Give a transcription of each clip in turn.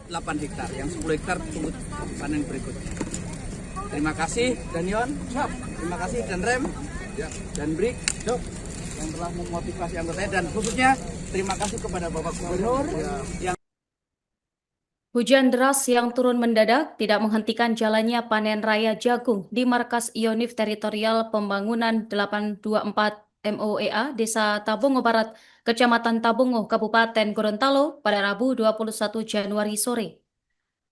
8 hektar. Yang 10 hektar tunggu panen berikutnya. Terima kasih Danion, terima kasih dan Rem, dan Brik, yang telah memotivasi anggotanya, dan khususnya terima kasih kepada Bapak Gubernur yang Hujan deras yang turun mendadak tidak menghentikan jalannya panen raya jagung di markas Ionif Teritorial Pembangunan 824 MOEA Desa Tabungo Barat, Kecamatan Tabungo, Kabupaten Gorontalo pada Rabu 21 Januari sore.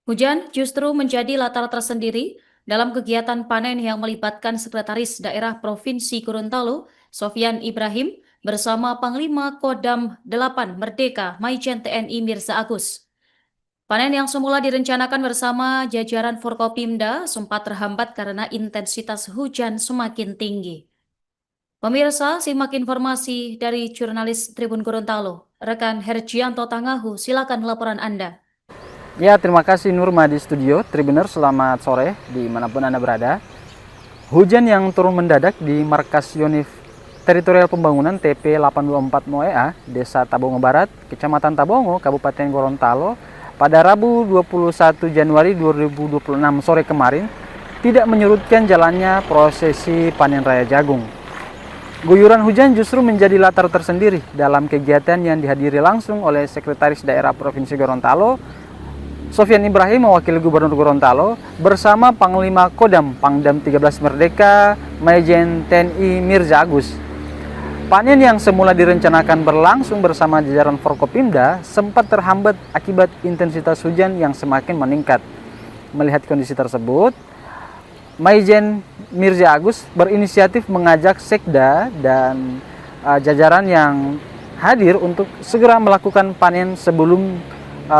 Hujan justru menjadi latar tersendiri dalam kegiatan panen yang melibatkan Sekretaris Daerah Provinsi Gorontalo, Sofyan Ibrahim, bersama Panglima Kodam 8 Merdeka Maijen TNI Mirza Agus. Panen yang semula direncanakan bersama jajaran Forkopimda sempat terhambat karena intensitas hujan semakin tinggi. Pemirsa, simak informasi dari jurnalis Tribun Gorontalo. Rekan Herjianto Tangahu, silakan laporan Anda. Ya, terima kasih Nurma di studio. Tribuners, selamat sore dimanapun Anda berada. Hujan yang turun mendadak di markas Ionif Teritorial Pembangunan TP 824 MOEA, Desa Tabungo Barat, Kecamatan Tabungo, Kabupaten Gorontalo, pada Rabu 21 Januari 2026 sore kemarin tidak menyurutkan jalannya prosesi panen raya jagung. Guyuran hujan justru menjadi latar tersendiri dalam kegiatan yang dihadiri langsung oleh Sekretaris Daerah Provinsi Gorontalo, Sofyan Ibrahim mewakili Gubernur Gorontalo bersama Panglima Kodam Pangdam 13 Merdeka Maijen TNI Mirza Agus. Panen yang semula direncanakan berlangsung bersama jajaran Forkopimda sempat terhambat akibat intensitas hujan yang semakin meningkat. Melihat kondisi tersebut, Maijen Mirza Agus berinisiatif mengajak Sekda dan jajaran yang hadir untuk segera melakukan panen sebelum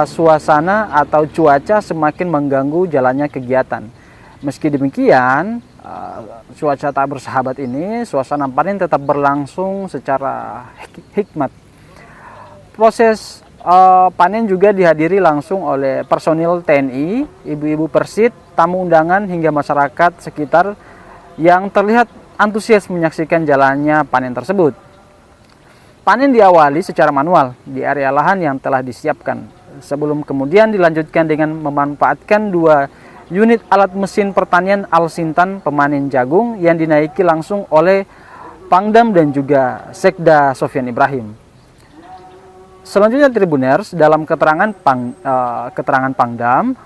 suasana atau cuaca semakin mengganggu jalannya kegiatan. Meski demikian, cuaca tak bersahabat ini, suasana panen tetap berlangsung secara hikmat. Proses panen juga dihadiri langsung oleh personil TNI, ibu-ibu Persit, tamu undangan hingga masyarakat sekitar yang terlihat antusias menyaksikan jalannya panen tersebut. Panen diawali secara manual di area lahan yang telah disiapkan, sebelum kemudian dilanjutkan dengan memanfaatkan 2 unit alat mesin pertanian Al-Sintan pemanen jagung yang dinaiki langsung oleh Pangdam dan juga Sekda Sofyan Ibrahim. Selanjutnya Tribuners, dalam keterangan Pangdam,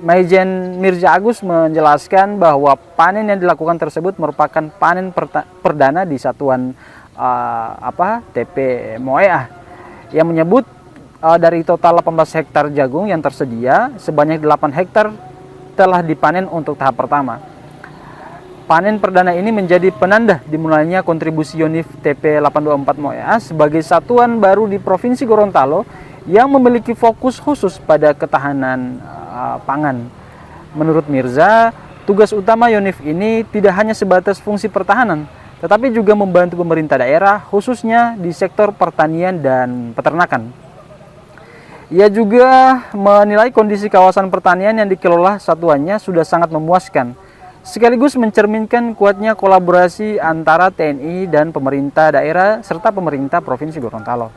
Maijen Mirza Agus menjelaskan bahwa panen yang dilakukan tersebut merupakan panen perdana di satuan TP MOEA, yang menyebut dari total 18 hektar jagung yang tersedia, sebanyak 8 hektar telah dipanen untuk tahap pertama. Panen perdana ini menjadi penanda dimulainya kontribusi Ionif TP 824 MOEA sebagai satuan baru di Provinsi Gorontalo yang memiliki fokus khusus pada ketahanan pangan. Menurut Mirza, tugas utama Ionif ini tidak hanya sebatas fungsi pertahanan, tetapi juga membantu pemerintah daerah, khususnya di sektor pertanian dan peternakan. Ia juga menilai kondisi kawasan pertanian yang dikelola satuannya sudah sangat memuaskan, sekaligus mencerminkan kuatnya kolaborasi antara TNI dan pemerintah daerah serta pemerintah Provinsi Gorontalo.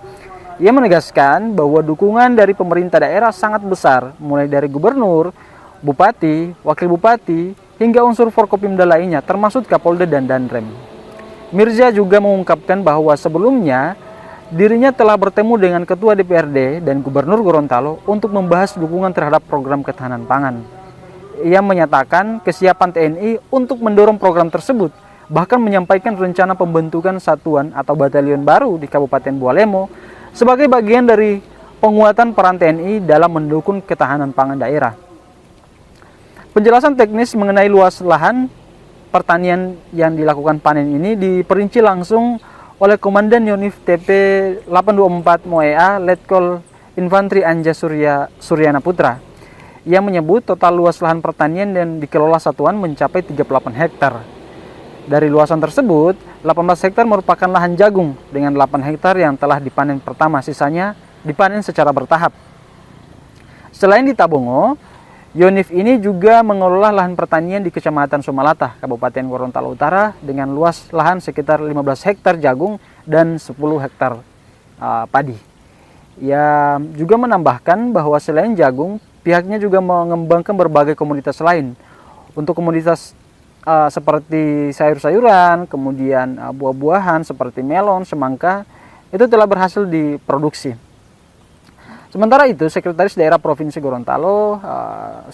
Ia menegaskan bahwa dukungan dari pemerintah daerah sangat besar, mulai dari gubernur, bupati, wakil bupati, hingga unsur Forkopimda lainnya, termasuk Kapolda dan Danrem. Mirza juga mengungkapkan bahwa sebelumnya dirinya telah bertemu dengan Ketua DPRD dan Gubernur Gorontalo untuk membahas dukungan terhadap program ketahanan pangan. Ia menyatakan kesiapan TNI untuk mendorong program tersebut, bahkan menyampaikan rencana pembentukan satuan atau batalion baru di Kabupaten Bualemo sebagai bagian dari penguatan peran TNI dalam mendukung ketahanan pangan daerah. Penjelasan teknis mengenai luas lahan pertanian yang dilakukan panen ini diperinci langsung oleh Komandan Ionif TP 824 MOEA Letkol Infantri Anja Suryana Putra. Ia menyebut total luas lahan pertanian yang dikelola satuan mencapai 38 hektar. Dari luasan tersebut, 18 hektar merupakan lahan jagung dengan 8 hektar yang telah dipanen pertama, sisanya dipanen secara bertahap. Selain di Tabungo, Ionif ini juga mengelola lahan pertanian di Kecamatan Sumalata, Kabupaten Gorontalo Utara dengan luas lahan sekitar 15 hektar jagung dan 10 hektar padi. Ia juga menambahkan bahwa selain jagung, pihaknya juga mengembangkan berbagai komoditas lain. Untuk komoditas seperti sayur-sayuran, kemudian buah-buahan seperti melon, semangka, itu telah berhasil diproduksi. Sementara itu, Sekretaris Daerah Provinsi Gorontalo,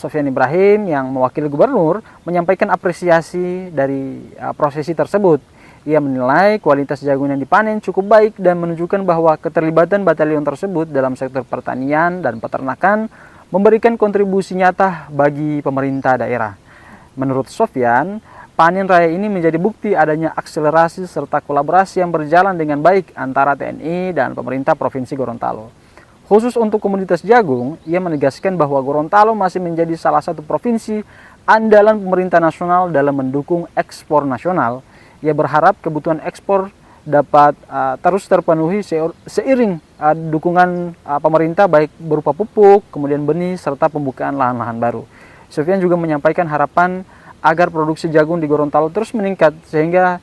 Sofyan Ibrahim, yang mewakili Gubernur, menyampaikan apresiasi dari prosesi tersebut. Ia menilai kualitas jagung yang dipanen cukup baik dan menunjukkan bahwa keterlibatan batalion tersebut dalam sektor pertanian dan peternakan memberikan kontribusi nyata bagi pemerintah daerah. Menurut Sofyan, panen raya ini menjadi bukti adanya akselerasi serta kolaborasi yang berjalan dengan baik antara TNI dan pemerintah Provinsi Gorontalo. Khusus untuk komoditas jagung, ia menegaskan bahwa Gorontalo masih menjadi salah satu provinsi andalan pemerintah nasional dalam mendukung ekspor nasional. Ia berharap kebutuhan ekspor dapat terus terpenuhi seiring dukungan pemerintah baik berupa pupuk, kemudian benih, serta pembukaan lahan-lahan baru. Sofyan juga menyampaikan harapan agar produksi jagung di Gorontalo terus meningkat sehingga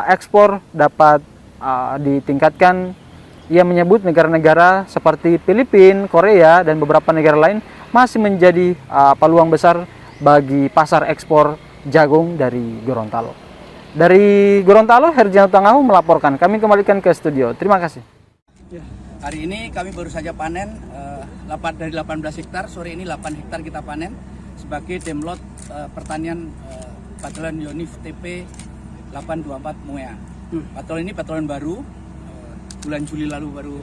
ekspor dapat ditingkatkan. Ia menyebut negara-negara seperti Filipina, Korea, dan beberapa negara lain masih menjadi peluang besar bagi pasar ekspor jagung dari Gorontalo. Dari Gorontalo, Herjano Tangahu melaporkan. Kami kembalikan ke studio. Terima kasih. Hari ini kami baru saja panen dari 18 hektar, sore ini 8 hektar kita panen sebagai demlot pertanian Batalion Yonif TP 824 MOEA. Batalion ini batalion baru, bulan Juli lalu baru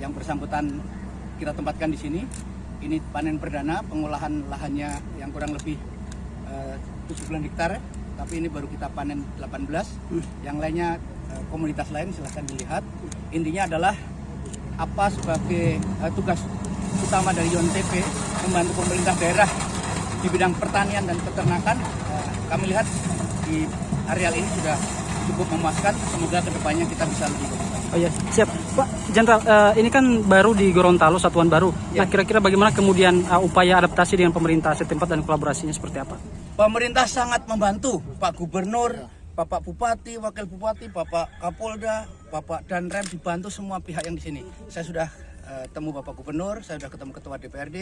yang bersangkutan kita tempatkan di sini. Ini panen perdana, pengolahan lahannya yang kurang lebih 7 hektar. Tapi ini baru kita panen 18, yang lainnya komunitas lain silahkan dilihat. Intinya adalah apa sebagai tugas utama dari YONTP membantu pemerintah daerah di bidang pertanian dan peternakan. Kami lihat di areal ini sudah cukup memuaskan, semoga kedepannya kita bisa lebih baik. Oh ya, siap. Pak Jenderal, ini kan baru di Gorontalo, satuan baru. Ya. Nah, kira-kira bagaimana kemudian upaya adaptasi dengan pemerintah setempat dan kolaborasinya seperti apa? Pemerintah sangat membantu, Pak Gubernur, Bapak Bupati, Wakil Bupati, Bapak Kapolda, Bapak Danrem, dibantu semua pihak yang di sini. Saya sudah temu Bapak Gubernur, saya sudah ketemu Ketua DPRD.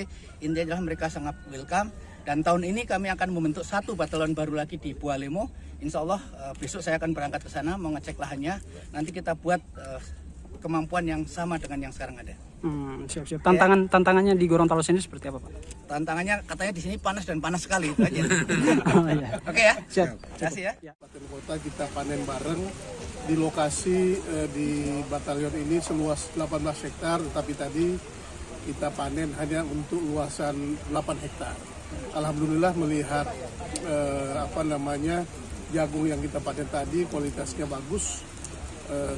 Intinya adalah mereka sangat welcome. Dan tahun ini kami akan membentuk satu batalion baru lagi di Bualemo. Insya Allah besok saya akan berangkat ke sana mengecek lahannya. Nanti kita buat kemampuan yang sama dengan yang sekarang ada. Siap-siap. Tantangannya di Gorontalo sendiri seperti apa, Pak? Tantangannya katanya di sini panas dan panas sekali itu aja. Oh, iya. Oke ya. Siap. Terima kasih ya. Kabupaten Kota kita panen bareng di lokasi di batalion ini seluas 18 hektar, tetapi tadi kita panen hanya untuk luasan 8 hektar. Alhamdulillah melihat jagung yang kita panen tadi kualitasnya bagus.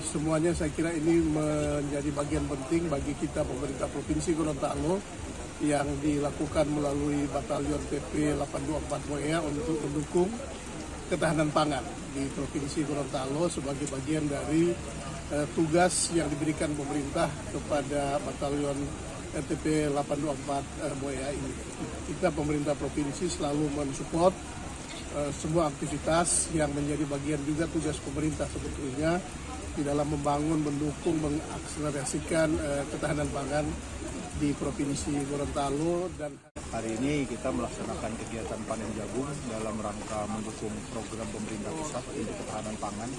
Semuanya saya kira ini menjadi bagian penting bagi kita pemerintah Provinsi Gorontalo yang dilakukan melalui Batalion TP 824 MOEA untuk mendukung ketahanan pangan di Provinsi Gorontalo sebagai bagian dari tugas yang diberikan pemerintah kepada Batalion TP 824 MOEA ini. Kita pemerintah provinsi selalu mensupport semua aktivitas yang menjadi bagian juga tugas pemerintah sebetulnya di dalam membangun, mendukung, mengakselerasikan ketahanan pangan di Provinsi Gorontalo. Dan hari ini kita melaksanakan kegiatan panen jagung dalam rangka mendukung program pemerintah pusat untuk ketahanan pangan.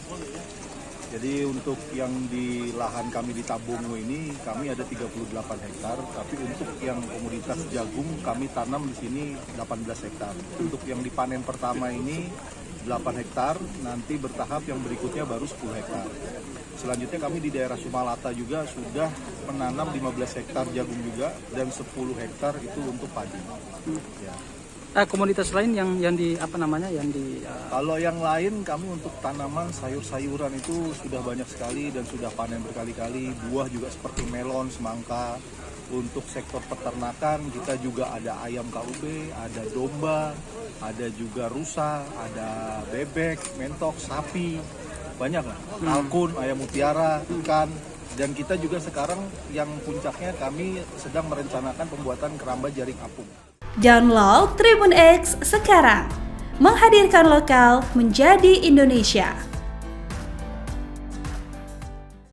Jadi untuk yang di lahan kami di Tabungu ini kami ada 38 hektar, tapi untuk yang komoditas jagung kami tanam di sini 18 hektar. Untuk yang dipanen pertama ini 8 hektar, nanti bertahap yang berikutnya baru 10 hektar. Selanjutnya kami di daerah Sumalata juga sudah menanam 15 hektar jagung juga dan 10 hektar itu untuk padi. Ya. Komoditas lain yang Kalau yang lain kami untuk tanaman sayur-sayuran itu sudah banyak sekali dan sudah panen berkali-kali. Buah juga seperti melon, semangka. Untuk sektor peternakan kita juga ada ayam KUB, ada domba, ada juga rusa, ada bebek, mentok, sapi, banyak lah. Kalkun, ayam mutiara, ikan. Dan kita juga sekarang yang puncaknya kami sedang merencanakan pembuatan keramba jaring apung. Download Tribun X sekarang, menghadirkan lokal menjadi Indonesia.